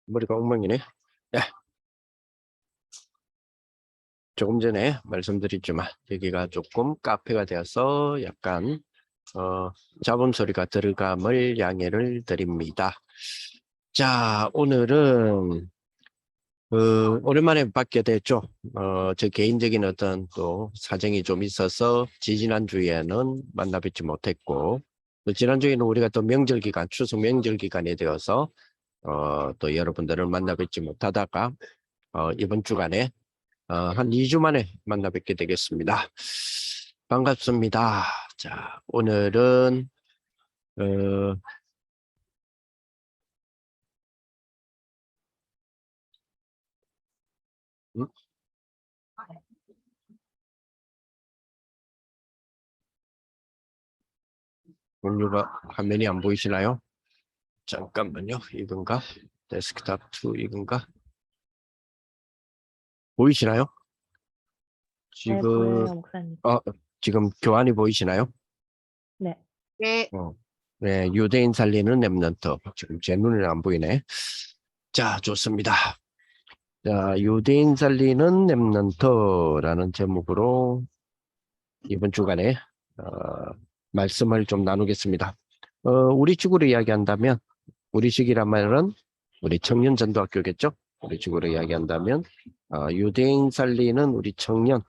머리가 엉망이네. 야, 조금 전에 말씀드렸지만 여기가 조금 카페가 되어서 약간 잡음 소리가 들어감을 양해를 드립니다. 자, 오늘은 오랜만에 받게 됐죠. 제 개인적인 어떤 또 사정이 좀 있어서 지지난주에는 만나 뵙지 못했고, 또 지난주에는 우리가 또 명절 기간, 추석 명절 기간에 되어서 또 여러분들을 만나 뵙지 못하다가 이번 주간에 한 2주 만에 만나 뵙게 되겠습니다. 반갑습니다. 자, 오늘은 음? 공유가 화면이 안 보이시나요? 잠깐만요. 이건가? 데스크탑 2 이건가? 보이시나요? 네, 지금 보여요, 목사님. 지금 교환이 보이시나요? 네. 네. 네, 유대인 살리는 렘넌트. 지금 제 눈에는 안 보이네. 자, 좋습니다. 자, 유대인 살리는 렘넌트라는 제목으로 이번 주간에 말씀을 좀 나누겠습니다. 우리 축으로 이야기한다면, 우리 식이란 말은 우리 청년 전도학교겠죠? 우리 축으로 이야기한다면 유대인 살리는 우리 청년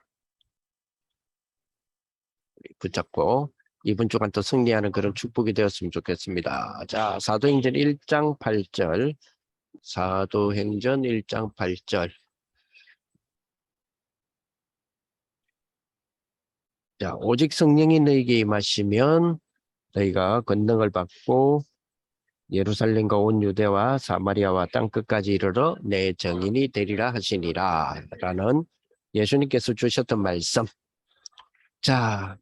붙잡고 이번 주간 또 승리하는 그런 축복이 되었으면 좋겠습니다. 자, 사도행전 1장 8절, 사도행전 1장 8절. 자, 오직 성령이 너희에게 임하시면 너희가 권능을 받고 예루살렘과 온 유대와 사마리아와 땅끝까지 이르러 내 증인이 되리라 하시니라 라는 예수님께서 주셨던 말씀. 자,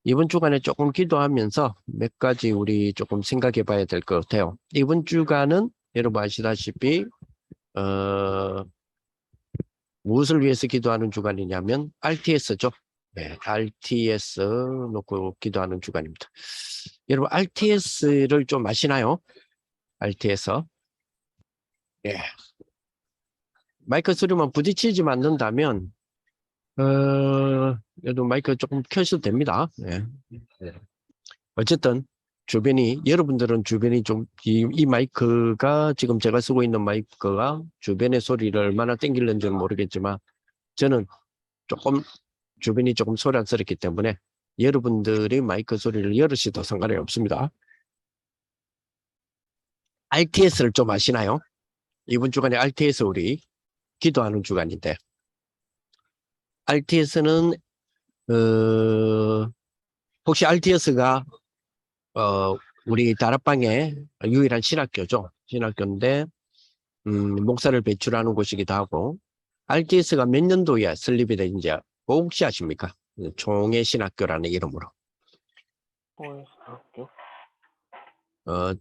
이번 주간에 조금 기도하면서 몇 가지 우리 조금 생각해 봐야 될 것 같아요. 이번 주간은 여러분 아시다시피 무엇을 위해서 기도하는 주간이냐면 RTS죠. 네, RTS 놓고 기도하는 주간입니다. 여러분 RTS를 좀 아시나요? RTS. 예. 마이크 소리만 부딪히지 않는다면 여러분 마이크 조금 켜셔도 됩니다. 예. 예. 어쨌든 주변이 여러분들은 주변이 좀 이 마이크가 지금 제가 쓰고 있는 마이크가 주변의 소리를 얼마나 땡기는지는 모르겠지만 저는 조금 주변이 조금 소란스럽기 때문에 여러분들이 마이크 소리를 열으셔도 상관이 없습니다. RTS를 좀 아시나요? 이번 주간에 RTS 우리 기도하는 주간인데 RTS는 혹시 RTS가 우리 다락방의 유일한 신학교죠. 신학교인데 목사를 배출하는 곳이기도 하고 RTS가 몇 년도에 설립이 된지 혹시 아십니까? 총회 신학교라는 이름으로.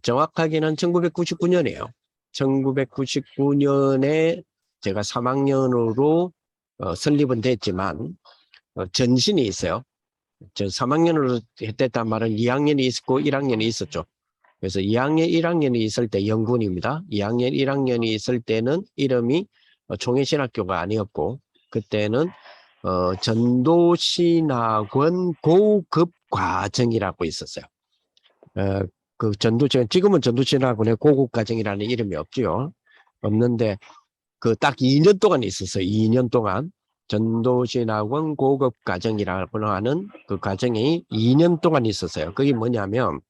정확하게는 1999년이에요. 1999년에 제가 3학년으로 설립은 됐지만 전신이 있어요. 저 3학년으로 했댔단 말은 2학년이 있었고 1학년이 있었죠. 그래서 2학년, 1학년이 있을 때 영군입니다. 2학년, 1학년이 있을 때는 이름이 총회신학교가 아니었고 그때는 전도신학원 고급과정이라고 있었어요. 그 지금은 전도신학원의 고급과정이라는 이름이 없지요. 없는데 그 딱 2년 동안 있었어요. 2년 동안. 전도신학원 고급과정이라고 하는 그 과정이 2년 동안 있었어요. 그게 뭐냐면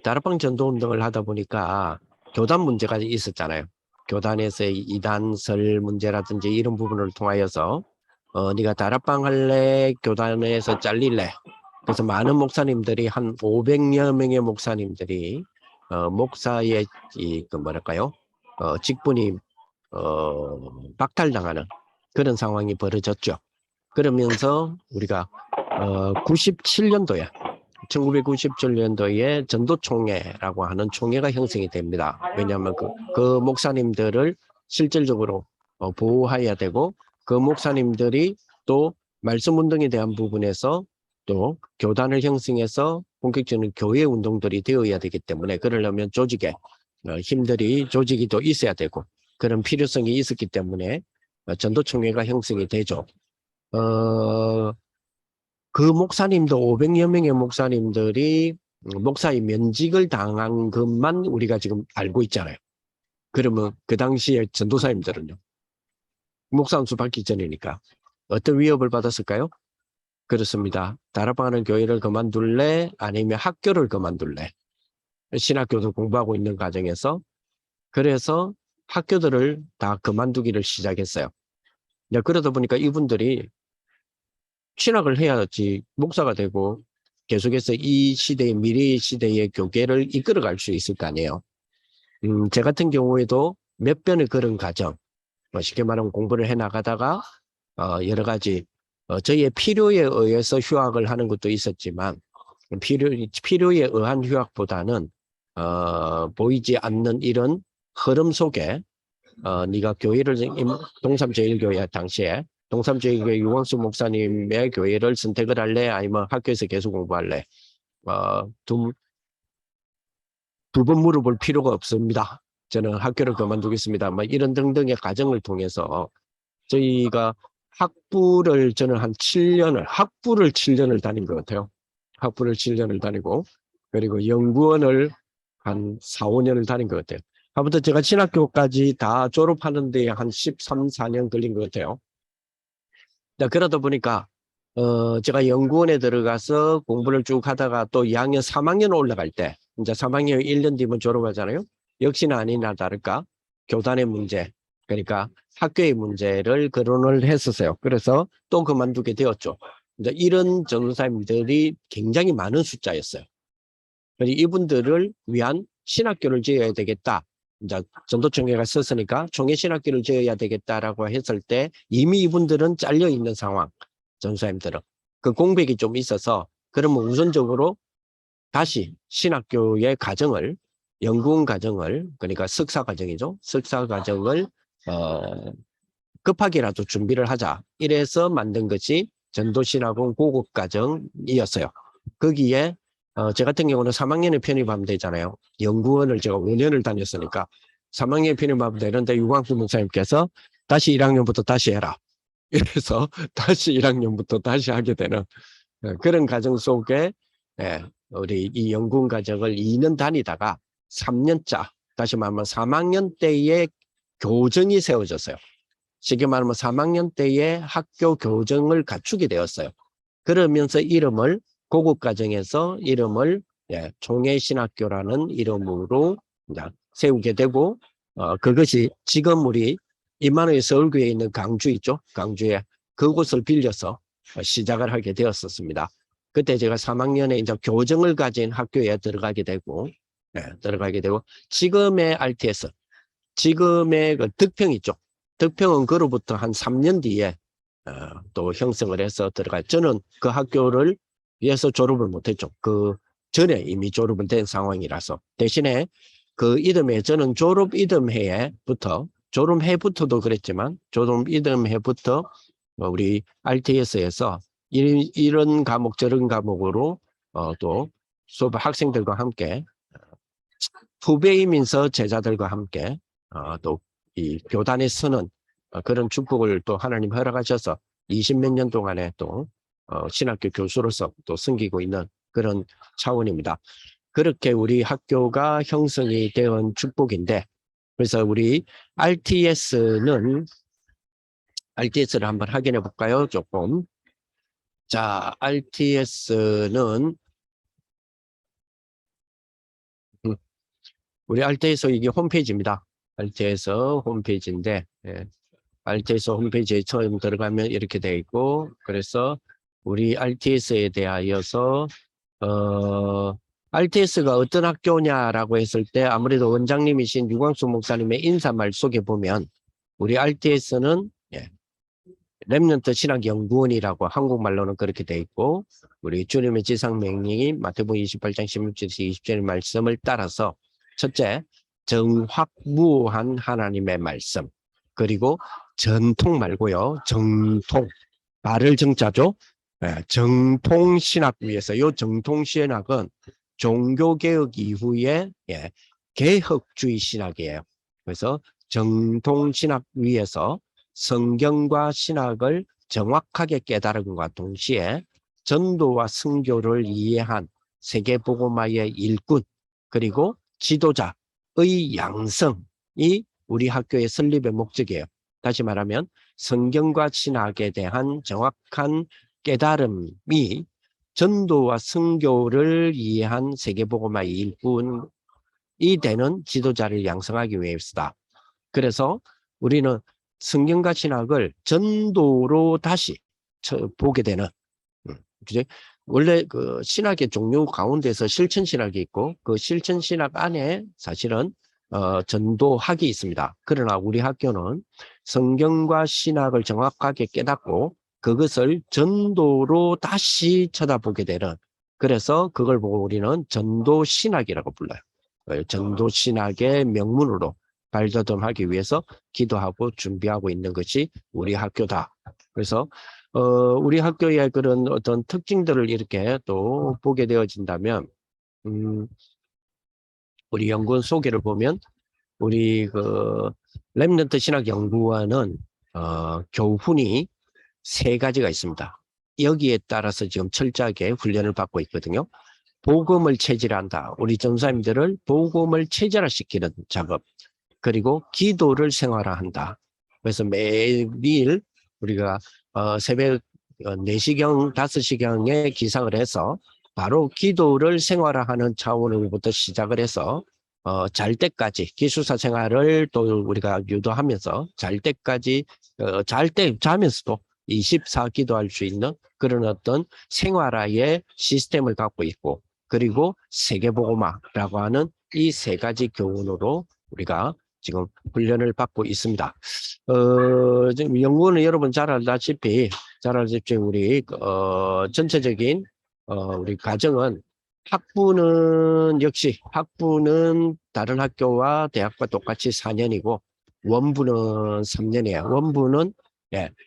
다락방 전도운동을 하다 보니까 교단 문제가 있었잖아요. 교단에서의 이단설 문제라든지 이런 부분을 통하여서 네가 다락방 할래? 교단에서 잘릴래? 그래서 많은 목사님들이 한 500여 명의 목사님들이 목사의 그 뭐랄까요? 직분이 박탈당하는 그런 상황이 벌어졌죠. 그러면서 우리가 97년도에 1997년도에 전도총회라고 하는 총회가 형성이 됩니다. 왜냐하면 그 목사님들을 실질적으로 보호해야 되고 그 목사님들이 또 말씀 운동에 대한 부분에서 또 교단을 형성해서 본격적인 교회 운동들이 되어야 되기 때문에 그러려면 조직에 힘들이 조직이 또 있어야 되고 그런 필요성이 있었기 때문에 전도총회가 형성이 되죠. 그 목사님도 500여 명의 목사님들이 목사의 면직을 당한 것만 우리가 지금 알고 있잖아요. 그러면 그 당시에 전도사님들은요. 목사 안수 받기 전이니까 어떤 위협을 받았을까요? 그렇습니다. 다락방하는 교회를 그만둘래? 아니면 학교를 그만둘래? 신학교도 공부하고 있는 과정에서 그래서 학교들을 다 그만두기를 시작했어요. 그러다 보니까 이분들이 신학을 해야지 목사가 되고 계속해서 이 시대의 미래의 시대의 교계를 이끌어갈 수 있을 거 아니에요. 제 같은 경우에도 몇 번의 그런 과정, 쉽게 말하면 공부를 해나가다가 여러 가지 저희의 필요에 의해서 휴학을 하는 것도 있었지만 필요에 의한 휴학보다는 보이지 않는 이런 흐름 속에 네가 교회를 동삼제일교회 당시에 동삼제일교회 유광수 목사님의 교회를 선택을 할래? 아니면 학교에서 계속 공부할래? 두 번 물어볼 필요가 없습니다. 저는 학교를 그만두겠습니다. 뭐 이런 등등의 과정을 통해서 저희가 저는 한 7년을, 학부를 7년을 다닌 것 같아요. 학부를 7년을 다니고, 그리고 연구원을 한 4, 5년을 다닌 것 같아요. 아무튼 제가 신학교까지 다 졸업하는 데 한 13, 14년 걸린 것 같아요. 그러다 보니까, 제가 연구원에 들어가서 공부를 쭉 하다가 또 2학년, 3학년 올라갈 때, 이제 3학년 1년 뒤면 졸업하잖아요. 역시나 아니나 다를까, 교단의 문제, 그러니까 학교의 문제를 거론을 했었어요. 그래서 또 그만두게 되었죠. 이제 이런 전도사님들이 굉장히 많은 숫자였어요. 그래서 이분들을 위한 신학교를 지어야 되겠다. 이제 전도총회가 썼으니까 총회신학교를 지어야 되겠다라고 했을 때 이미 이분들은 잘려 있는 상황. 전도사님들은 그 공백이 좀 있어서 그러면 우선적으로 다시 신학교의 과정을 연구원 과정을 그러니까 석사 과정이죠. 석사 과정을 급하게라도 준비를 하자. 이래서 만든 것이 전도신학원 고급 과정이었어요. 거기에 저 같은 경우는 3학년에 편입하면 되잖아요. 연구원을 제가 5년을 다녔으니까 3학년에 편입하면 되는데 유광수 목사님께서 다시 1학년부터 다시 해라. 이래서 다시 1학년부터 다시 하게 되는 그런 과정 속에 우리 이 연구원 과정을 2년 다니다가 3년차 다시 말하면 3학년 때의 교정이 세워졌어요. 쉽게 말하면 3학년 때의 학교 교정을 갖추게 되었어요. 그러면서 이름을 고급과정에서 이름을 총회신학교라는 이름으로 세우게 되고 그것이 지금 우리 임마누엘 서울교회에 있는 강주 있죠. 강주에 그곳을 빌려서 시작을 하게 되었었습니다. 그때 제가 3학년에 이제 교정을 가진 학교에 들어가게 되고 지금의 RTS 지금의 그 득평 있죠. 득평은 그로부터 한 3년 뒤에 또 형성을 해서 들어가요. 저는 그 학교를 위해서 졸업을 못했죠. 그 전에 이미 졸업은 된 상황이라서. 대신에 그 이듬해 저는 졸업 이듬해부터 졸업해부터도 그랬지만 졸업 이듬해부터 우리 RTS에서 이런 과목 저런 과목으로 또 수업 학생들과 함께 후배이면서 제자들과 함께 또 이 교단에 서는 그런 축복을 또 하나님 허락하셔서 20몇 년 동안에 또 신학교 교수로서 또 섬기고 있는 그런 차원입니다. 그렇게 우리 학교가 형성이 되은 축복인데 그래서 우리 RTS를 한번 확인해 볼까요? 조금. 자, RTS는 우리 RTS 이게 홈페이지입니다. RTS 홈페이지인데 RTS 홈페이지에 처음 들어가면 이렇게 되어 있고 그래서 우리 RTS에 대하여서 RTS가 어떤 학교냐라고 했을 때 아무래도 원장님이신 유광수 목사님의 인사말 속에 보면 우리 RTS는 렘넌트 신학연구원이라고 한국말로는 그렇게 되어 있고 우리 주님의 지상명령이 마태복음 28장 16절에서 20절의 말씀을 따라서 첫째, 정확무한 하나님의 말씀 그리고 전통 말고요. 정통, 발을 정자죠. 정통신학 위에서 이 정통신학은 종교개혁 이후에 개혁주의 신학이에요. 그래서 정통신학 위에서 성경과 신학을 정확하게 깨달음과 동시에 전도와 선교를 이해한 세계복음화의 일꾼 그리고 지도자의 양성이 우리 학교의 설립의 목적이에요. 다시 말하면 성경과 신학에 대한 정확한 깨달음이 전도와 선교를 이해한 세계복음화의 일꾼이 되는 지도자를 양성하기 위해서다. 그래서 우리는 성경과 신학을 전도로 다시 보게 되는, 그지? 원래 그 신학의 종류 가운데서 실천 신학이 있고 그 실천 신학 안에 사실은 전도학이 있습니다. 그러나 우리 학교는 성경과 신학을 정확하게 깨닫고 그것을 전도로 다시 쳐다보게 되는, 그래서 그걸 보고 우리는 전도 신학이라고 불러요. 전도 신학의 명문으로 발돋움하기 위해서 기도하고 준비하고 있는 것이 우리 학교다. 그래서 우리 학교의 그런 어떤 특징들을 이렇게 또 보게 되어진다면, 우리 연구원 소개를 보면, 우리 그 렘넌트 신학연구원은 교훈이 3가지가 있습니다. 여기에 따라서 지금 철저하게 훈련을 받고 있거든요. 복음을 체질한다. 우리 전사님들을 복음을 체질화시키는 작업. 그리고 기도를 생활화한다. 그래서 매일 우리가 새벽 4시경, 5시경에 기상을 해서 바로 기도를 생활화하는 차원으로부터 시작을 해서 잘 때까지 기숙사 생활을 또 우리가 유도하면서 잘 때까지 자면서도 24 기도할 수 있는 그런 어떤 생활화의 시스템을 갖고 있고, 그리고 세계복음화라고 하는 이 3가지 교훈으로 우리가 지금 훈련을 받고 있습니다. 지금 연구원은 여러분 잘 알다시피 우리 전체적인 우리 과정은 학부는 다른 학교와 대학과 똑같이 4년이고 원부는 3년이에요. 원부는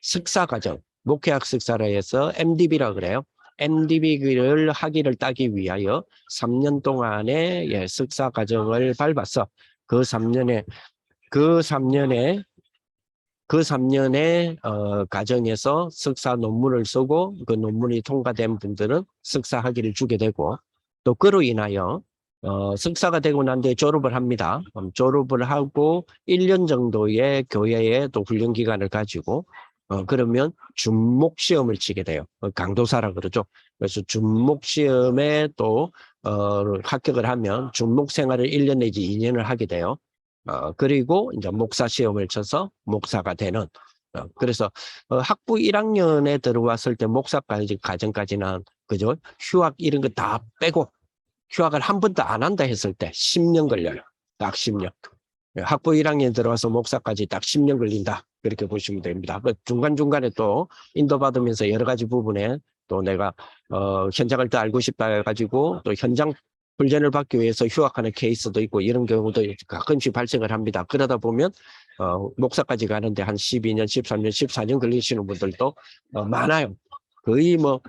석사과정, 목회학 석사라 해서 MDB라고 그래요. MDB를 학위를 따기 위하여 3년 동안의 석사 과정을 밟아서 그 3년의 과정에서 석사 논문을 쓰고 그 논문이 통과된 분들은 석사 학위를 주게 되고, 또 그로 인하여 석사가 되고 난 뒤에 졸업을 합니다. 졸업을 하고 1년 정도의 교회에 또 훈련 기간을 가지고 그러면 준목 시험을 치게 돼요. 강도사라 그러죠. 그래서 준목 시험에 또 합격을 하면 준목 생활을 1년 내지 2년을 하게 돼요. 그리고 이제 목사 시험을 쳐서 목사가 되는. 그래서 학부 1학년에 들어왔을 때 목사까지 과정까지는 그죠? 휴학 이런 거 다 빼고 휴학을 한 번도 안 한다 했을 때 10년 걸려요. 딱 10년. 학부 1학년 들어와서 목사까지 딱 10년 걸린다. 그렇게 보시면 됩니다. 중간중간에 또 인도받으면서 여러 가지 부분에 또 내가 현장을 더 알고 싶다 해가지고 또 현장 훈련을 받기 위해서 휴학하는 케이스도 있고 이런 경우도 가끔씩 발생을 합니다. 그러다 보면 목사까지 가는데 한 12년, 13년, 14년 걸리시는 분들도 많아요. 거의 뭐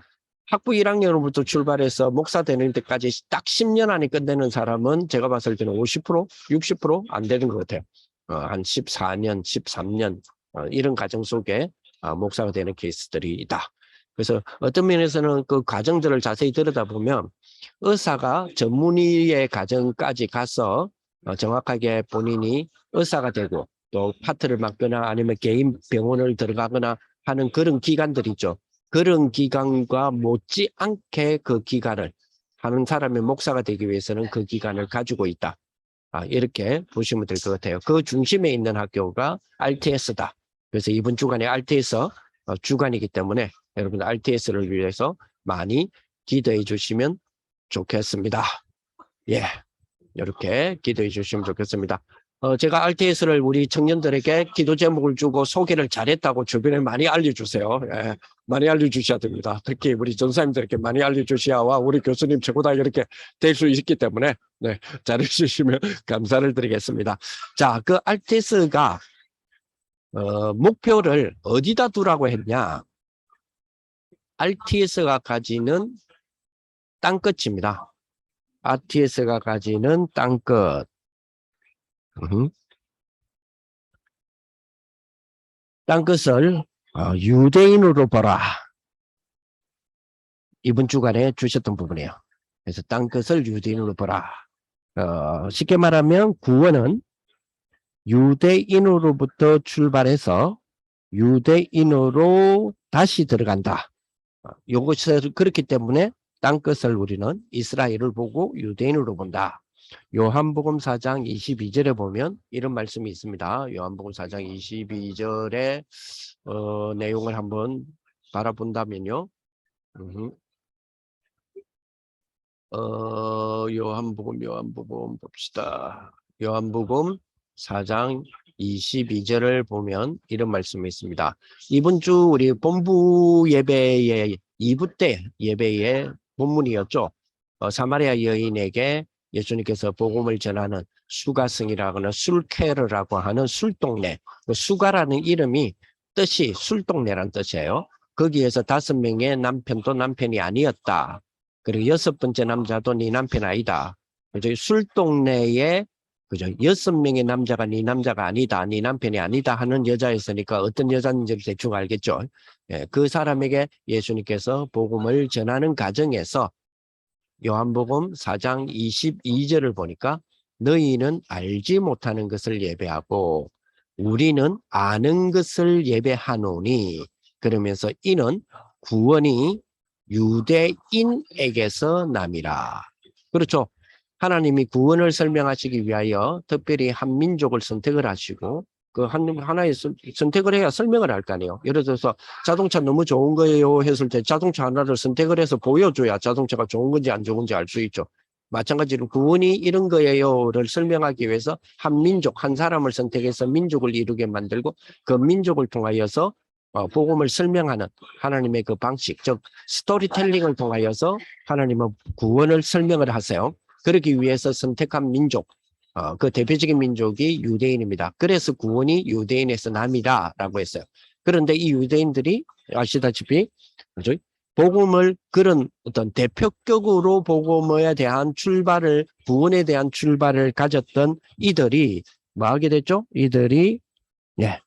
학부 1학년으로부터 출발해서 목사 되는 데까지 딱 10년 안에 끝내는 사람은 제가 봤을 때는 50%, 60%안 되는 것 같아요. 한 14년, 13년 이런 과정 속에 목사가 되는 케이스들이 있다. 그래서 어떤 면에서는 그 과정들을 자세히 들여다보면 의사가 전문의의 과정까지 가서 정확하게 본인이 의사가 되고 또 파트를 맡거나 아니면 개인 병원을 들어가거나 하는 그런 기간들이죠. 그런 기간과 못지않게 그 기간을 하는 사람의 목사가 되기 위해서는 그 기간을 가지고 있다. 이렇게 보시면 될 것 같아요. 그 중심에 있는 학교가 RTS다. 그래서 이번 주간에 RTS 주간이기 때문에 여러분 RTS를 위해서 많이 기도해 주시면 좋겠습니다. 예, 이렇게 기도해 주시면 좋겠습니다. 제가 RTS를 우리 청년들에게 기도 제목을 주고 소개를 잘했다고 주변에 많이 알려주세요. 예, 많이 알려주셔야 됩니다. 특히 우리 전사님들에게 많이 알려주셔야 우리 교수님 최고다 이렇게 될 수 있기 때문에 네, 잘해주시면 감사를 드리겠습니다. 자, 그 RTS가 목표를 어디다 두라고 했냐? RTS가 가지는 땅끝입니다. RTS가 가지는 땅끝. 딴 것을 유대인으로 보라. 이번 주간에 주셨던 부분이에요. 그래서 딴 것을 유대인으로 보라. 쉽게 말하면 구원은 유대인으로부터 출발해서 유대인으로 다시 들어간다. 요것을 그렇기 때문에 딴 것을 우리는 이스라엘을 보고 유대인으로 본다. 요한복음 4장 22절에 보면 이런 말씀이 있습니다. 요한복음 4장 22절의 내용을 한번 바라본다면요. 요한복음 봅시다. 요한복음 4장 22절을 보면 이런 말씀이 있습니다. 이번 주 우리 본부 예배의 2부 때 예배의 본문이었죠. 사마리아 여인에게 예수님께서 복음을 전하는 수가성이라고 하는 술케르라고 하는 술동네. 그 수가라는 이름이 뜻이 술동네란 뜻이에요. 거기에서 5명의 남편도 남편이 아니었다. 그리고 6번째 남자도 네 남편 아니다. 그죠? 술동네에 그죠? 6명의 남자가 네 남자가 아니다. 네 남편이 아니다 하는 여자였으니까 어떤 여자인지 대충 알겠죠? 예, 그 사람에게 예수님께서 복음을 전하는 과정에서 요한복음 4장 22절을 보니까 너희는 알지 못하는 것을 예배하고 우리는 아는 것을 예배하노니 그러면서 이는 구원이 유대인에게서 남이라. 그렇죠. 하나님이 구원을 설명하시기 위하여 특별히 한 민족을 선택을 하시고 그 하나의 선택을 해야 설명을 할 거 아니에요. 예를 들어서 자동차 너무 좋은 거예요 했을 때 자동차 하나를 선택을 해서 보여줘야 자동차가 좋은 건지 안 좋은지 알 수 있죠. 마찬가지로 구원이 이런 거예요를 설명하기 위해서 한 민족, 한 사람을 선택해서 민족을 이루게 만들고 그 민족을 통하여서 복음을 설명하는 하나님의 그 방식, 즉 스토리텔링을 통하여서 하나님은 구원을 설명을 하세요. 그러기 위해서 선택한 민족, 그 대표적인 민족이 유대인입니다. 그래서 구원이 유대인에서 남이다라고 했어요. 그런데 이 유대인들이 아시다시피 그죠? 복음을 그런 어떤 대표격으로 복음에 대한 출발을 구원에 대한 출발을 가졌던 이들이 뭐 하게 됐죠? 이들이 예,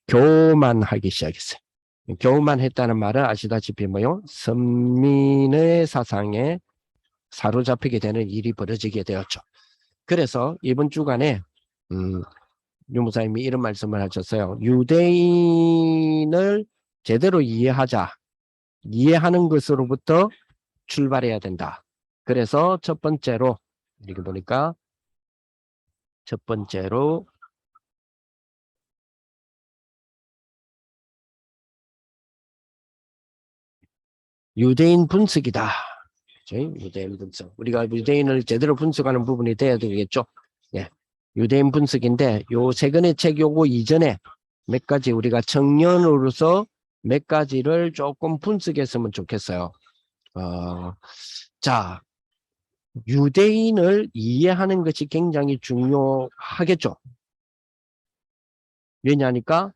교만하기 시작했어요. 교만했다는 말은 아시다시피 뭐요? 선민의 사상에 사로잡히게 되는 일이 벌어지게 되었죠. 그래서 이번 주간에 유무사님이 이런 말씀을 하셨어요. 유대인을 제대로 이해하자. 이해하는 것으로부터 출발해야 된다. 그래서 첫 번째로 이렇게 보니까 첫 번째로 유대인 분석이다. 유대인 분석. 우리가 유대인을 제대로 분석하는 부분이 돼야 되겠죠. 예. 유대인 분석인데 요 최근의 책 요거 이전에 몇 가지 우리가 청년으로서 몇 가지를 조금 분석했으면 좋겠어요. 자, 유대인을 이해하는 것이 굉장히 중요하겠죠. 왜냐하니까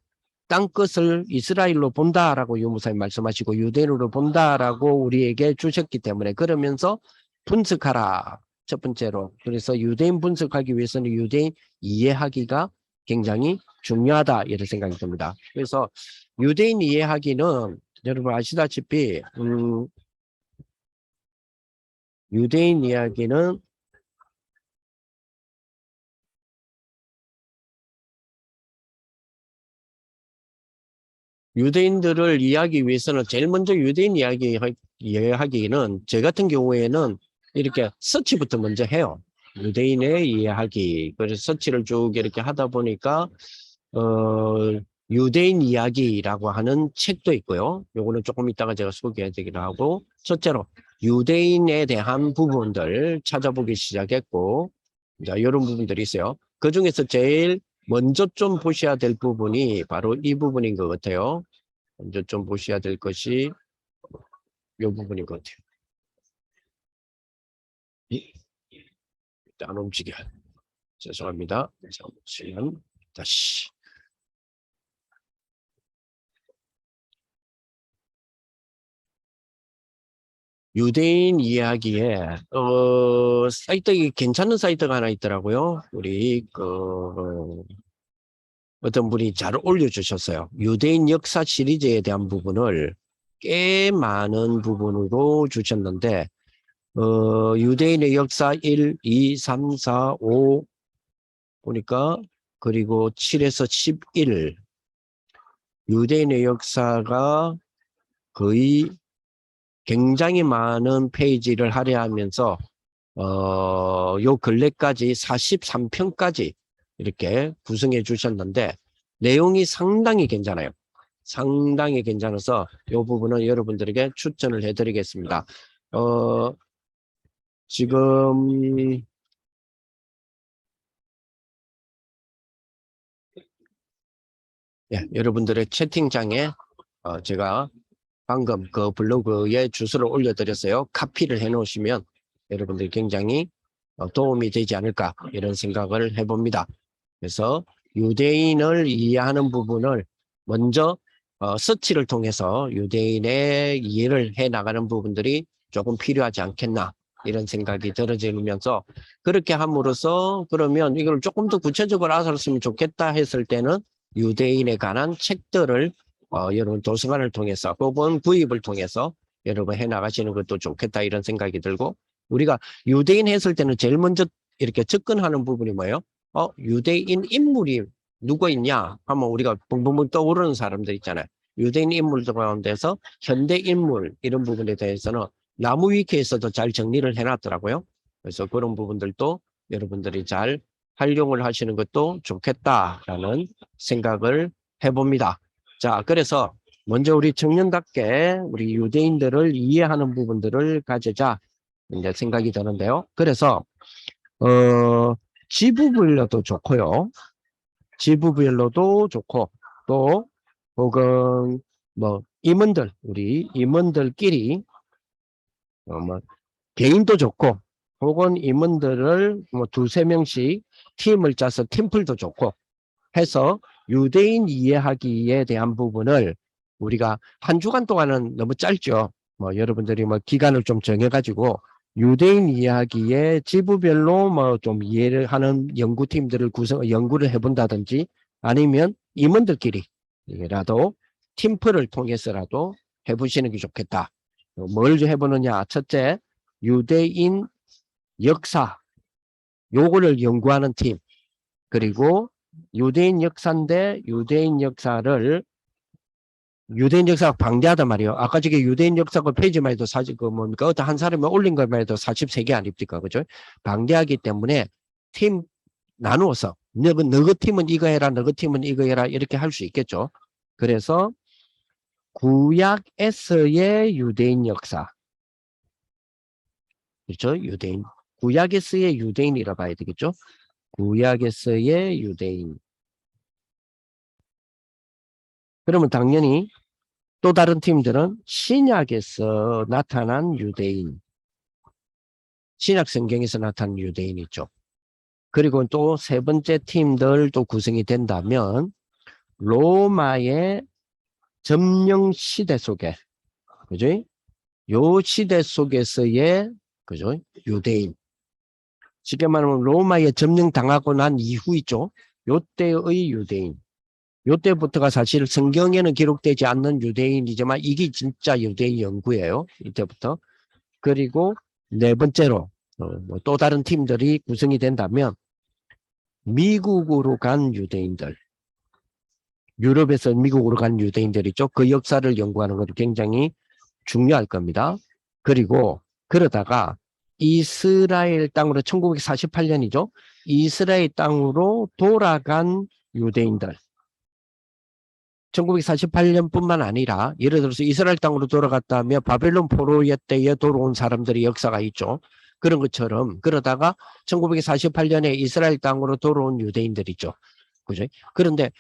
땅 끝을 이스라엘로 본다라고 유무사님 말씀하시고 유대인으로 본다라고 우리에게 주셨기 때문에 그러면서 분석하라. 첫 번째로. 그래서 유대인 분석하기 위해서는 유대인 이해하기가 굉장히 중요하다 이런 생각이 듭니다. 그래서 유대인 이해하기는 여러분 아시다시피 유대인 이야기는 유대인들을 이해하기 위해서는 제일 먼저 유대인 이해하기는 저 같은 경우에는 이렇게 서치부터 먼저 해요. 유대인의 이해하기. 그래서 서치를 쭉 이렇게 하다 보니까 유대인 이야기라고 하는 책도 있고요. 요거는 조금 이따가 제가 소개해 드리기로 하고 첫째로 유대인에 대한 부분들 찾아보기 시작했고 자, 이런 부분들이 있어요. 그 중에서 제일 먼저 좀 보셔야 될 부분이 바로 이 부분인 것 같아요. 먼저 좀 보셔야 될 것이 이 부분인 것 같아요. 안 움직여. 죄송합니다. 잠시만 다시. 유대인 이야기에 사이트 괜찮은 사이트가 하나 있더라고요. 우리 어떤 분이 잘 올려주셨어요. 유대인 역사 시리즈에 대한 부분을 꽤 많은 부분으로 주셨는데 유대인의 역사 1, 2, 3, 4, 5 보니까 그리고 7에서 11 유대인의 역사가 거의 굉장히 많은 페이지를 할애하면서 요 근래까지 43편까지 이렇게 구성해 주셨는데 내용이 상당히 괜찮아요. 상당히 괜찮아서 이 부분은 여러분들에게 추천을 해드리겠습니다. 지금 여러분들의 채팅창에 제가 방금 그 블로그에 주소를 올려드렸어요. 카피를 해놓으시면 여러분들 굉장히 도움이 되지 않을까 이런 생각을 해봅니다. 그래서 유대인을 이해하는 부분을 먼저 서치를 통해서 유대인의 이해를 해나가는 부분들이 조금 필요하지 않겠나 이런 생각이 들어지면서 그렇게 함으로써 그러면 이걸 조금 더 구체적으로 알았으면 좋겠다 했을 때는 유대인에 관한 책들을 여러분 도서관을 통해서 혹은 구입을 통해서 여러분 해나가시는 것도 좋겠다 이런 생각이 들고 우리가 유대인 했을 때는 제일 먼저 이렇게 접근하는 부분이 뭐예요? 유대인 인물이 누가 있냐 하면 우리가 붕붕붕 떠오르는 사람들 있잖아요. 유대인 인물 가운데서 현대 인물 이런 부분에 대해서는 나무 위키에서도 잘 정리를 해놨더라고요. 그래서 그런 부분들도 여러분들이 잘 활용을 하시는 것도 좋겠다라는 생각을 해봅니다. 자, 그래서 먼저 우리 청년답게 우리 유대인들을 이해하는 부분들을 가지자 이제 생각이 드는데요. 그래서 지부별로도 좋고요. 지부별로도 좋고 또 혹은 뭐 임원들 우리 임원들끼리 뭐 개인도 좋고 혹은 임원들을 뭐 두세 명씩 팀을 짜서 팀플도 좋고 해서 유대인 이해하기에 대한 부분을 우리가 한 주간 동안은 너무 짧죠. 뭐 여러분들이 뭐 기간을 좀 정해가지고 유대인 이해하기에 지부별로 뭐 좀 이해를 하는 연구팀들을 연구를 해본다든지 아니면 임원들끼리라도 팀플을 통해서라도 해보시는 게 좋겠다. 뭘 해보느냐? 첫째, 유대인 역사 요거를 연구하는 팀 그리고 유대인 역사인데 유대인 역사가 방대하단 말이에요. 아까 저게 유대인 역사가 페이지만 해도 뭡니까? 어떤 한 사람이 올린 것만 해도 43개 아닙니까? 그죠? 방대하기 때문에 팀 나누어서 너그 팀은 이거 해라, 너그 팀은 이거 해라 이렇게 할 수 있겠죠. 그래서 구약에서의 유대인 역사. 그렇죠? 구약에서의 유대인이라 봐야 되겠죠? 구약에서의 유대인. 그러면 당연히 또 다른 팀들은 신약에서 나타난 유대인, 신약 성경에서 나타난 유대인 있죠. 그리고 또 세 번째 팀들도 구성이 된다면 로마의 점령 시대 속에, 그죠? 요 시대 속에서의, 그죠? 유대인. 쉽게 말하면 로마에 점령당하고 난 이후 있죠. 요 때의 유대인. 요때부터가 사실 성경에는 기록되지 않는 유대인이지만 이게 진짜 유대인 연구예요. 이때부터. 그리고 네 번째로 뭐또 다른 팀들이 구성이 된다면 미국으로 간 유대인들. 유럽에서 미국으로 간 유대인들 있죠. 그 역사를 연구하는 것도 굉장히 중요할 겁니다. 그리고 그러다가 이스라엘 땅으로 1948년이죠. 이스라엘 땅으로 돌아간 유대인들. 1948년뿐만 아니라 예를 들어서 이스라엘 땅으로 돌아갔다면 바벨론 포로의 때에 돌아온 사람들의 역사가 있죠. 그런 것처럼 그러다가 1948년에 이스라엘 땅으로 돌아온 유대인들 있죠. 그죠? 그런데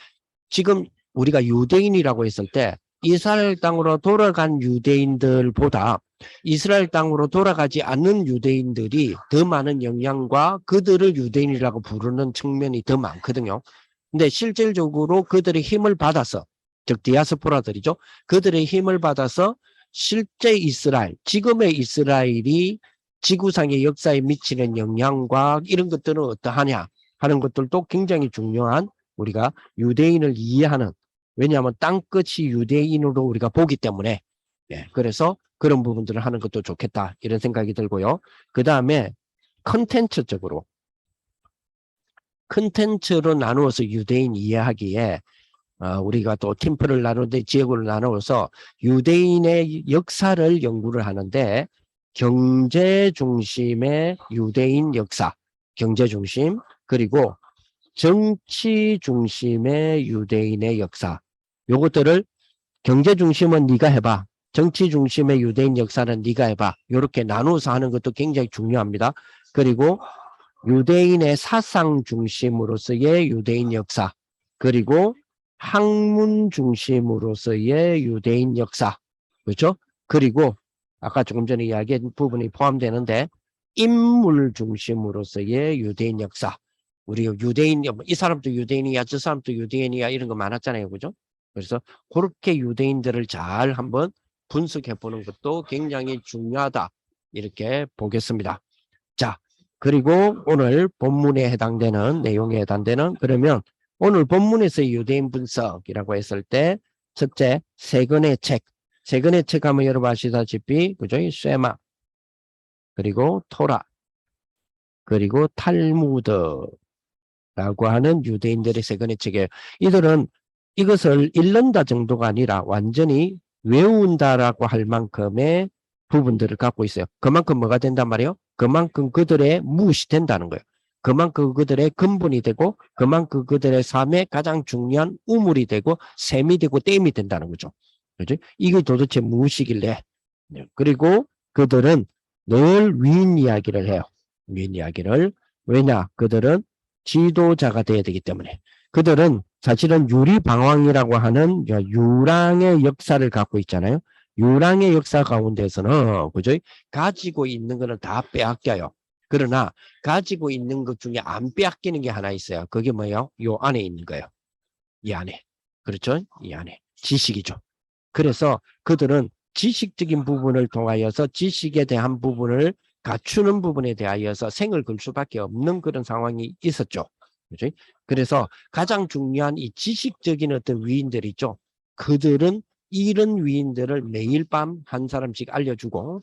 지금 우리가 유대인이라고 했을 때 이스라엘 땅으로 돌아간 유대인들보다 이스라엘 땅으로 돌아가지 않는 유대인들이 더 많은 영향과 그들을 유대인이라고 부르는 측면이 더 많거든요. 근데 실질적으로 그들의 힘을 받아서 즉 디아스포라들이죠. 그들의 힘을 받아서 실제 이스라엘, 지금의 이스라엘이 지구상의 역사에 미치는 영향과 이런 것들은 어떠하냐 하는 것들도 굉장히 중요한 우리가 유대인을 이해하는, 왜냐하면 땅끝이 유대인으로 우리가 보기 때문에 그래서 그런 부분들을 하는 것도 좋겠다 이런 생각이 들고요. 그 다음에 컨텐츠적으로 컨텐츠로 나누어서 유대인 이해하기에 우리가 또 팀플을 나누는데 지역을 나누어서 유대인의 역사를 연구를 하는데 경제 중심의 유대인 역사, 경제 중심, 그리고 정치 중심의 유대인의 역사, 요것들을 경제 중심은 네가 해봐, 정치 중심의 유대인 역사는 네가 해봐, 이렇게 나누어서 하는 것도 굉장히 중요합니다. 그리고 유대인의 사상 중심으로서의 유대인 역사, 그리고 학문 중심으로서의 유대인 역사, 그렇죠? 그리고 아까 조금 전에 이야기한 부분이 포함되는데 인물 중심으로서의 유대인 역사. 우리 유대인, 이 사람도 유대인이야, 저 사람도 유대인이야, 이런 거 많았잖아요, 그죠? 그래서 그렇게 유대인들을 잘 한번 분석해 보는 것도 굉장히 중요하다, 이렇게 보겠습니다. 자, 그리고 오늘 본문에 해당되는 내용에 해당되는, 그러면 오늘 본문에서의 유대인 분석이라고 했을 때 첫째, 세 권의 책. 세 권의 책 하면 여러분 아시다시피 그죠? 쉐마, 그리고 토라, 그리고 탈무드라고 하는 유대인들의 세 권의 책이에요. 이들은 이것을 읽는다 정도가 아니라 완전히 외운다라고 할 만큼의 부분들을 갖고 있어요. 그만큼 뭐가 된단 말이에요? 그만큼 그들의 무엇이 된다는 거예요. 그만큼 그들의 근본이 되고 그만큼 그들의 삶의 가장 중요한 우물이 되고 셈이 되고 댐이 된다는 거죠. 그죠? 이게 도대체 무엇이길래? 그리고 그들은 늘 위인 이야기를 해요. 위인 이야기를. 왜냐? 그들은 지도자가 되어야 되기 때문에. 그들은 사실은 유리방황이라고 하는 유랑의 역사를 갖고 있잖아요. 유랑의 역사 가운데서는 그죠? 가지고 있는 거는 다 빼앗겨요. 그러나 가지고 있는 것 중에 안 빼앗기는 게 하나 있어요. 그게 뭐예요? 요 안에 있는 거예요. 이 안에. 그렇죠? 이 안에. 지식이죠. 그래서 그들은 지식적인 부분을 통하여서 지식에 대한 부분을 갖추는 부분에 대하여서 생을 걸 수밖에 없는 그런 상황이 있었죠. 그렇죠? 그래서 가장 중요한 이 지식적인 어떤 위인들 있죠. 그들은 이런 위인들을 매일 밤 한 사람씩 알려주고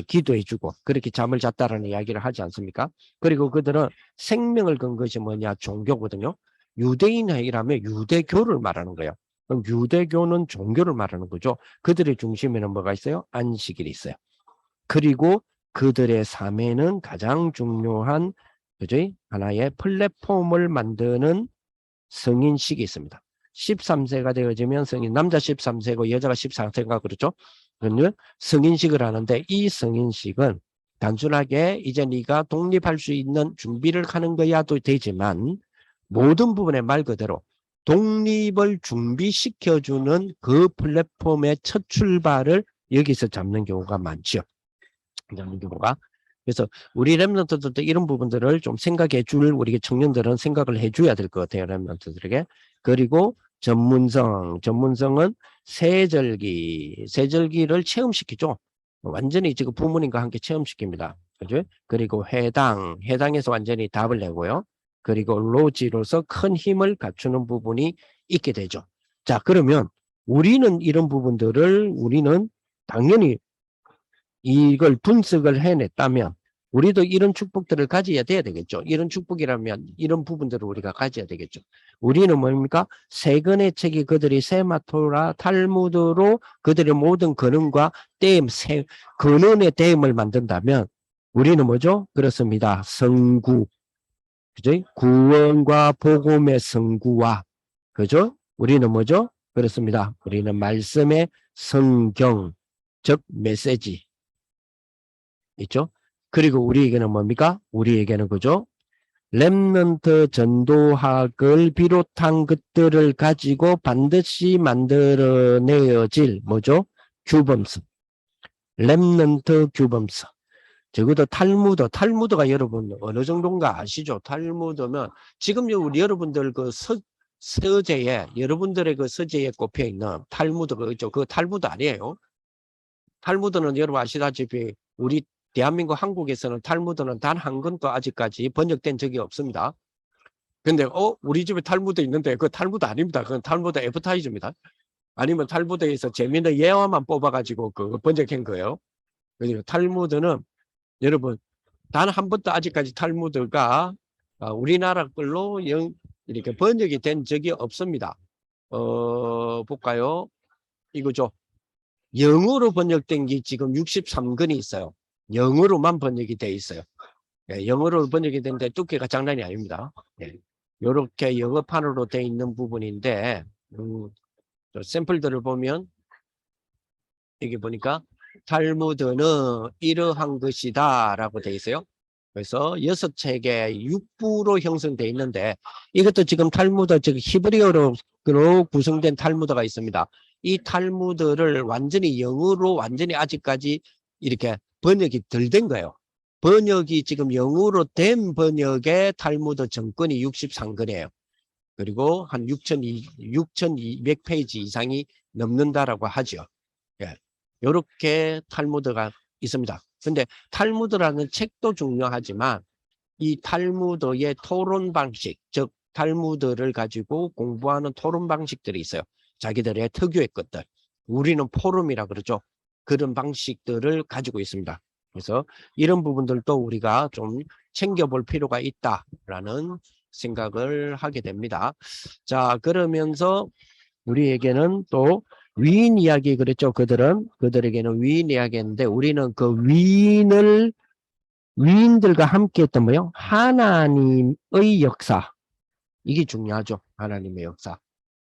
기도해주고 그렇게 잠을 잤다라는 이야기를 하지 않습니까? 그리고 그들은 생명을 건 것이 뭐냐? 종교거든요. 유대인이라면 유대교를 말하는 거예요. 그럼 유대교는 종교를 말하는 거죠. 그들의 중심에는 뭐가 있어요? 안식일이 있어요. 그리고 그들의 삶에는 가장 중요한 그죠? 하나의 플랫폼을 만드는 성인식이 있습니다. 13세가 되어지면 성인, 남자 13세고 여자가 14세가 그렇죠? 그러면 성인식을 하는데 이 성인식은 단순하게 이제 네가 독립할 수 있는 준비를 하는 거야도 되지만 모든 부분에 말 그대로 독립을 준비시켜주는 그 플랫폼의 첫 출발을 여기서 잡는 경우가 많죠. 잡는 경우가. 그래서 우리 랩런트들도 이런 부분들을 좀 생각해 줄 우리 청년들은 생각을 해줘야 될 것 같아요. 랩런트들에게. 그리고 전문성은 세절기를 체험시키죠. 완전히 지금 부모님과 함께 체험시킵니다. 그죠? 그리고 해당에서 완전히 답을 내고요. 그리고 로지로서 큰 힘을 갖추는 부분이 있게 되죠. 자, 그러면 우리는 이런 부분들을 우리는 당연히 이걸 분석을 해냈다면 우리도 이런 축복들을 가져야 돼야 되겠죠. 이런 축복이라면 이런 부분들을 우리가 가져야 되겠죠. 우리는 뭡니까? 세 권의 책이 그들이 세마토라 탈무드로 그들의 모든 근원과 근원의 댐을 만든다면 우리는 뭐죠? 그렇습니다. 성구. 그죠? 구원과 복음의 성구와 그죠? 우리는 뭐죠? 그렇습니다. 우리는 말씀의 성경, 즉 메시지 있죠? 그리고 우리에게는 뭡니까? 우리에게는 그죠? 렘넌트 전도학을 비롯한 것들을 가지고 반드시 만들어내어질 뭐죠? 규범서. 렘넌트 규범서. 적어도 탈무드가 여러분 어느 정도인가 아시죠? 탈무드면 지금 우리 여러분들 그 서재에 여러분들의 그 서재에 꼽혀 있는 탈무드가 있죠. 그 탈무드 아니에요. 탈무드는 여러분 아시다시피 우리 대한민국 한국에서는 탈무드는 단 한 권도 아직까지 번역된 적이 없습니다. 근데 우리 집에 탈무드 있는데 그 탈무드 아닙니다. 그건 탈무드 애버타이즈입니다. 아니면 탈무드에서 재미있는 예화만 뽑아가지고 그 번역한 거예요. 그리고 탈무드는 여러분 단 한 번도 아직까지 탈무드가 우리나라 걸로 이렇게 번역이 된 적이 없습니다. 볼까요? 이거죠. 영어로 번역된 게 지금 63권이 있어요. 영어로만 번역이 돼 있어요. 예, 영어로 번역이 되는데 두께가 장난이 아닙니다. 이렇게 영어판으로 돼 있는 부분인데 샘플들을 보면 여기 보니까 탈무드는 이러한 것이다 라고 돼 있어요. 그래서 6책의 6부로 형성되어 있는데 이것도 지금 탈무드 즉 히브리어로 구성된 탈무드가 있습니다. 이 탈무드를 완전히 영어로 완전히 아직까지 이렇게 번역이 덜 된 거예요. 번역이 지금 영어로 된 번역의 탈무드 전권이 63권이에요. 그리고 한 6,200페이지 이상이 넘는다라고 하죠. 예. 이렇게 탈무드가 있습니다. 근데 탈무드라는 책도 중요하지만 이 탈무드의 토론 방식, 즉 탈무드를 가지고 공부하는 토론 방식들이 있어요. 자기들의 특유의 것들. 우리는 포럼이라 그러죠. 그런 방식들을 가지고 있습니다. 그래서 이런 부분들도 우리가 좀 챙겨볼 필요가 있다라는 생각을 하게 됩니다. 자, 그러면서 우리에게는 또 위인 이야기 그랬죠. 그들에게는 위인 이야기 했는데 우리는 그 위인들과 함께 했던 뭐요? 하나님의 역사. 이게 중요하죠. 하나님의 역사.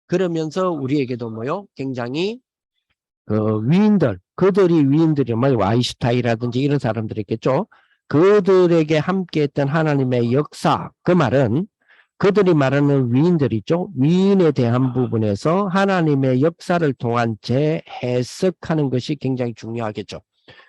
그러면서 우리에게도 뭐요? 굉장히 그 위인들, 그들이 위인들이 뭐 와이슈타이라든지 이런 사람들이 있겠죠. 그들에게 함께 했던 하나님의 역사. 그 말은 그들이 말하는 위인들 있죠. 위인에 대한 부분에서 하나님의 역사를 통한 재해석하는 것이 굉장히 중요하겠죠.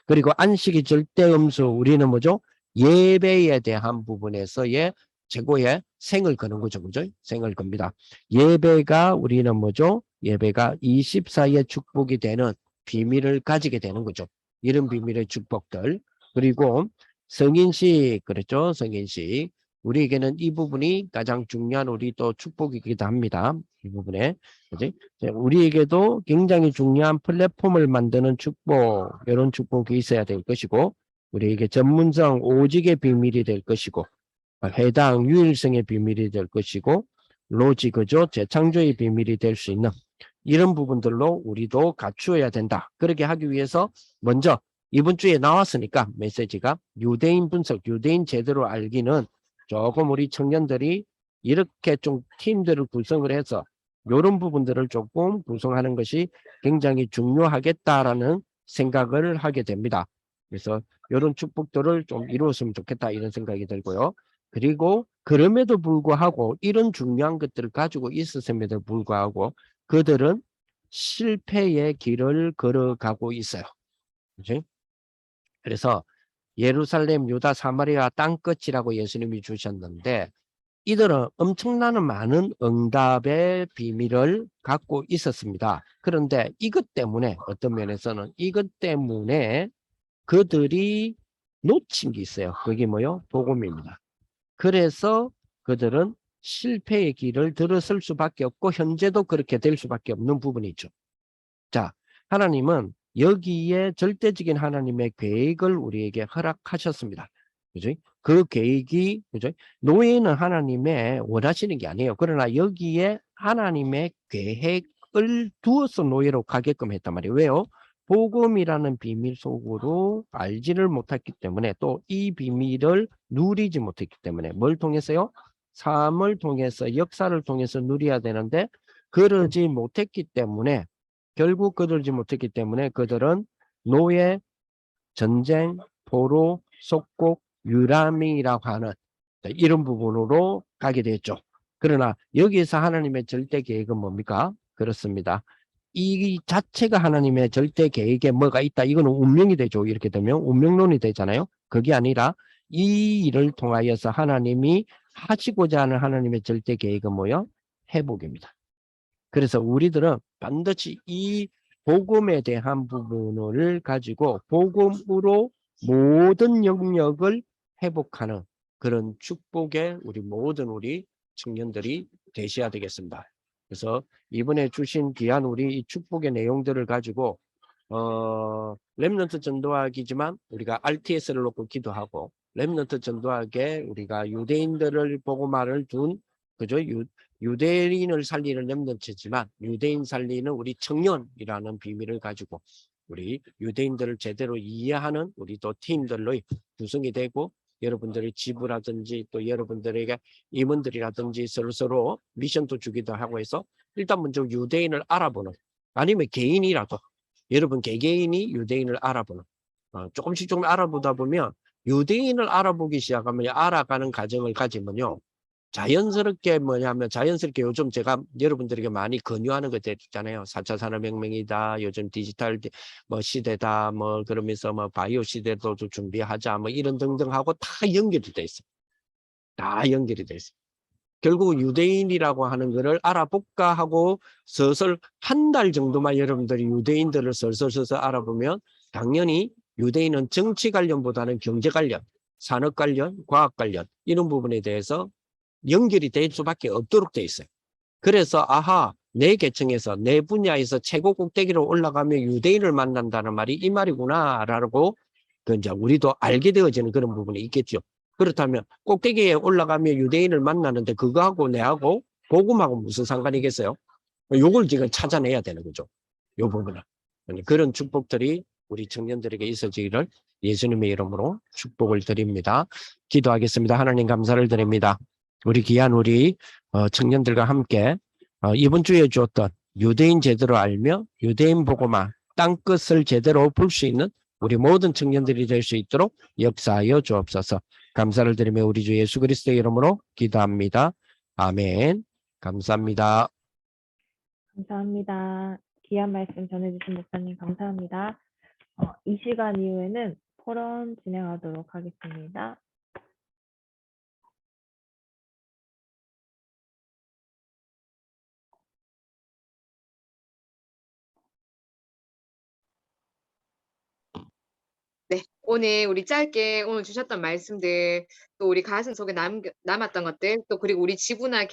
그리고 안식이 절대음수 우리는 뭐죠? 예배에 대한 부분에서의 최고의 생을 거는 거죠. 그죠? 생을 겁니다. 예배가 우리는 뭐죠? 예배가 24의 축복이 되는 비밀을 가지게 되는 거죠. 이런 비밀의 축복들. 그리고 성인식 그랬죠? 성인식. 우리에게는 이 부분이 가장 중요한 우리 또 축복이기도 합니다. 이 부분에. 그지? 우리에게도 굉장히 중요한 플랫폼을 만드는 축복, 이런 축복이 있어야 될 것이고, 우리에게 전문성, 오직의 비밀이 될 것이고, 해당 유일성의 비밀이 될 것이고, 로직이죠. 재창조의 비밀이 될 수 있는 이런 부분들로 우리도 갖추어야 된다. 그렇게 하기 위해서 먼저 이번 주에 나왔으니까 메시지가 유대인 분석, 유대인 제대로 알기는 조금 우리 청년들이 이렇게 좀 팀들을 구성을 해서 이런 부분들을 조금 구성하는 것이 굉장히 중요하겠다라는 생각을 하게 됩니다. 그래서 이런 축복들을 좀 이루었으면 좋겠다 이런 생각이 들고요. 그리고 그럼에도 불구하고 이런 중요한 것들을 가지고 있었음에도 불구하고 그들은 실패의 길을 걸어가고 있어요. 그치? 그래서 예루살렘, 유다, 사마리아 땅끝이라고 예수님이 주셨는데 이들은 엄청나는 많은 응답의 비밀을 갖고 있었습니다. 그런데 이것 때문에 어떤 면에서는 이것 때문에 그들이 놓친 게 있어요. 그게 뭐요? 복음입니다. 그래서 그들은 실패의 길을 들어설 수밖에 없고 현재도 그렇게 될 수밖에 없는 부분이죠. 자, 하나님은 여기에 절대적인 하나님의 계획을 우리에게 허락하셨습니다. 그죠? 그 계획이 그죠? 노예는 하나님의 원하시는 게 아니에요. 그러나 여기에 하나님의 계획을 두어서 노예로 가게끔 했단 말이에요. 왜요? 복음이라는 비밀 속으로 알지를 못했기 때문에 또 이 비밀을 누리지 못했기 때문에 뭘 통해서요? 삶을 통해서 역사를 통해서 누려야 되는데 그러지 못했기 때문에 결국 거들지 못했기 때문에 그들은 노예, 전쟁, 포로, 속국, 유람이라고 하는 이런 부분으로 가게 됐죠. 그러나 여기에서 하나님의 절대 계획은 뭡니까? 그렇습니다. 이 자체가 하나님의 절대 계획에 뭐가 있다. 이거는 운명이 되죠. 이렇게 되면 운명론이 되잖아요. 그게 아니라 이 일을 통하여서 하나님이 하시고자 하는 하나님의 절대 계획은 뭐요? 회복입니다. 그래서 우리들은 반드시 이 복음에 대한 부분을 가지고 복음으로 모든 영역을 회복하는 그런 축복의 우리 청년들이 되셔야 되겠습니다. 그래서 이번에 주신 귀한 우리 이 축복의 내용들을 가지고 렘넌트 전도학이지만 우리가 RTS를 놓고 기도하고 렘넌트 전도학에 우리가 유대인들을 복음화를 둔 그죠? 유대인을 살리는 렘넌트지만 유대인 살리는 우리 청년이라는 비밀을 가지고 우리 유대인들을 제대로 이해하는 우리 또 팀들로 구성이 되고 여러분들의 지부라든지 또 여러분들에게 임원들이라든지 서로 미션도 주기도 하고 해서 일단 먼저 유대인을 알아보는 아니면 개인이라도 여러분 개개인이 유대인을 알아보는 조금씩 알아보다 보면 유대인을 알아보기 시작하면 알아가는 과정을 가지면요. 자연스럽게 요즘 제가 여러분들에게 많이 권유하는 것들 있잖아요. 4차 산업혁명이다. 요즘 디지털 시대다. 그러면서 바이오 시대도 좀 준비하자. 이런 등등하고 다 연결이 돼 있어요. 다 연결이 돼 있어요. 결국 유대인이라고 하는 거를 알아볼까 하고 서설 한 달 정도만 여러분들이 유대인들을 설설 알아보면 당연히 유대인은 정치 관련보다는 경제 관련, 산업 관련, 과학 관련 이런 부분에 대해서 연결이 될 수밖에 없도록 돼 있어요. 그래서 내 계층에서 내 분야에서 최고 꼭대기로 올라가면 유대인을 만난다는 말이 이 말이구나라고 이제 우리도 알게 되어지는 그런 부분이 있겠죠. 그렇다면 꼭대기에 올라가면 유대인을 만나는데 그거하고 내하고 복음하고 무슨 상관이겠어요? 요걸 지금 찾아내야 되는 거죠. 요 부분은. 그런 축복들이 우리 청년들에게 있어지기를 예수님의 이름으로 축복을 드립니다. 기도하겠습니다. 하나님 감사를 드립니다. 우리 귀한 우리 청년들과 함께 이번 주에 주었던 유대인 제대로 알며 유대인 복음화 땅끝을 제대로 볼 수 있는 우리 모든 청년들이 될 수 있도록 역사하여 주옵소서. 감사를 드리며 우리 주 예수 그리스도의 이름으로 기도합니다. 아멘. 감사합니다. 감사합니다. 귀한 말씀 전해주신 목사님 감사합니다. 이 시간 이후에는 토론 진행하도록 하겠습니다. 네, 오늘 우리 짧게 오늘 주셨던 말씀들, 또 우리 가슴 속에 남았던 것들, 또 그리고 우리 지부나